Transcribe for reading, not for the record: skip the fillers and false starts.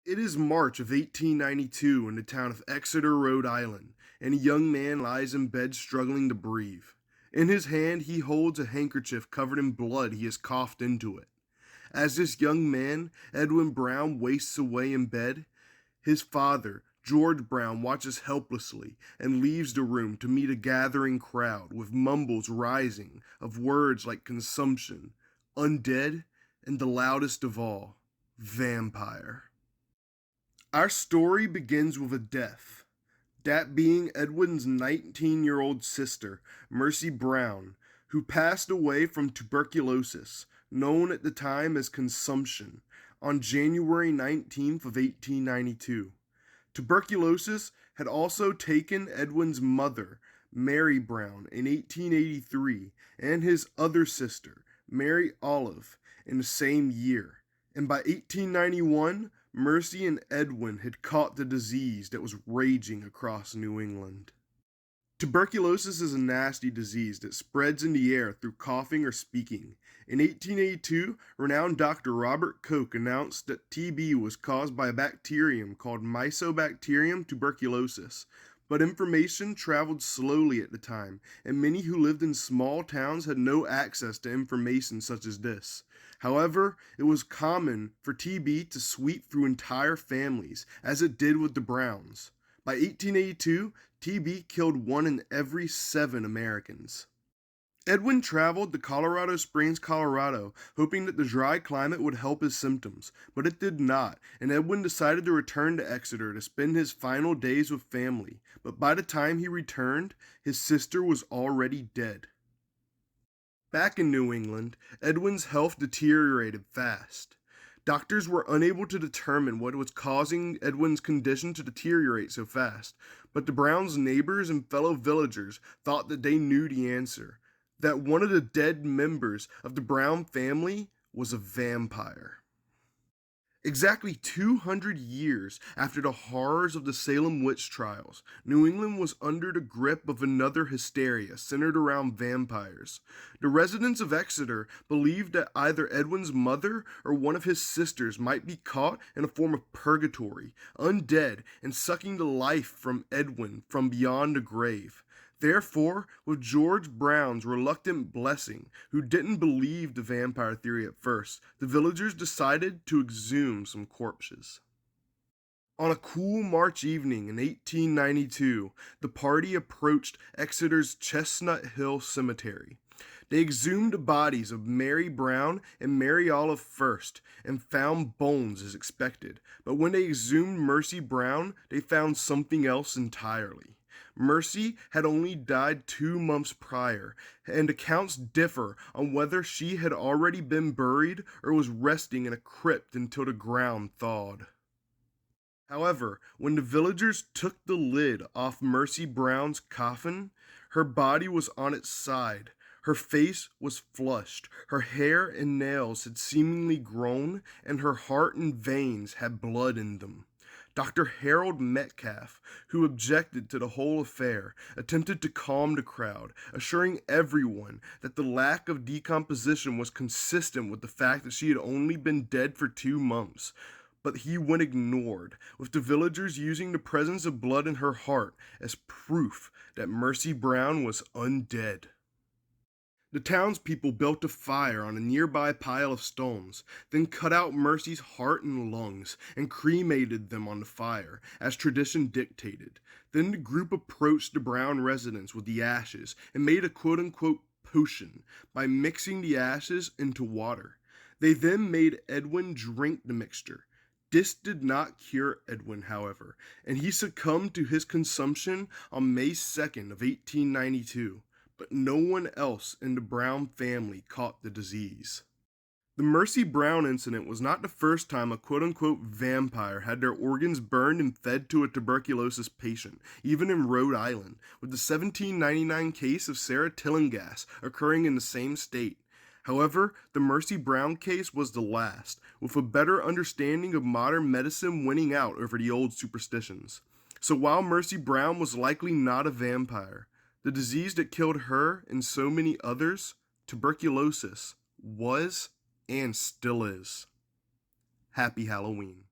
It is March of 1892 in the town of Exeter, Rhode Island, and a young man lies in bed struggling to breathe. In his hand, he holds a handkerchief covered in blood he has coughed into it. As this young man, Edwin Brown, wastes away in bed, his father, George Brown, watches helplessly and leaves the room to meet a gathering crowd with mumbles rising of words like consumption, undead, and the loudest of all, vampire. Our story begins with a death, that being Edwin's 19-year-old sister, Mercy Brown, who passed away from tuberculosis, known at the time as consumption, on January 19th of 1892. Tuberculosis had also taken Edwin's mother, Mary Brown, in 1883, and his other sister, Mary Olive, in the same year. And by 1891, Mercy and Edwin had caught the disease that was raging across New England. Tuberculosis is a nasty disease that spreads in the air through coughing or speaking. In 1882, renowned Dr. Robert Koch announced that TB was caused by a bacterium called Mycobacterium tuberculosis. But information traveled slowly at the time, and many who lived in small towns had no access to information such as this. However, it was common for TB to sweep through entire families, as it did with the Browns. By 1882, TB killed 1 in every 7 Americans. Edwin traveled to Colorado Springs, Colorado, hoping that the dry climate would help his symptoms, but it did not, and Edwin decided to return to Exeter to spend his final days with family. But by the time he returned, his sister was already dead. Back in New England, Edwin's health deteriorated fast. Doctors were unable to determine what was causing Edwin's condition to deteriorate so fast, but the Browns' neighbors and fellow villagers thought that they knew the answer, that one of the dead members of the Brown family was a vampire. Exactly 200 years after the horrors of the Salem witch trials, New England was under the grip of another hysteria centered around vampires. The residents of Exeter believed that either Edwin's mother or one of his sisters might be caught in a form of purgatory, undead, and sucking the life from Edwin from beyond the grave. Therefore, with George Brown's reluctant blessing, who didn't believe the vampire theory at first, the villagers decided to exhume some corpses. On a cool March evening in 1892, the party approached Exeter's Chestnut Hill Cemetery. They exhumed the bodies of Mary Brown and Mary Olive first and found bones as expected, but when they exhumed Mercy Brown, they found something else entirely. Mercy had only died 2 months prior, and accounts differ on whether she had already been buried or was resting in a crypt until the ground thawed. However, when the villagers took the lid off Mercy Brown's coffin, her body was on its side. Her face was flushed, her hair and nails had seemingly grown, and her heart and veins had blood in them. Dr. Harold Metcalf, who objected to the whole affair, attempted to calm the crowd, assuring everyone that the lack of decomposition was consistent with the fact that she had only been dead for 2 months. But he went ignored, with the villagers using the presence of blood in her heart as proof that Mercy Brown was undead. The townspeople built a fire on a nearby pile of stones, then cut out Mercy's heart and lungs and cremated them on the fire, as tradition dictated. Then the group approached the Brown residence with the ashes and made a quote-unquote potion by mixing the ashes into water. They then made Edwin drink the mixture. This did not cure Edwin, however, and he succumbed to his consumption on May 2nd of 1892. But no one else in the Brown family caught the disease. The Mercy Brown incident was not the first time a quote-unquote vampire had their organs burned and fed to a tuberculosis patient, even in Rhode Island, with the 1799 case of Sarah Tillinghast occurring in the same state. However, the Mercy Brown case was the last, with a better understanding of modern medicine winning out over the old superstitions. So while Mercy Brown was likely not a vampire, the disease that killed her and so many others, tuberculosis, was and still is. Happy Halloween.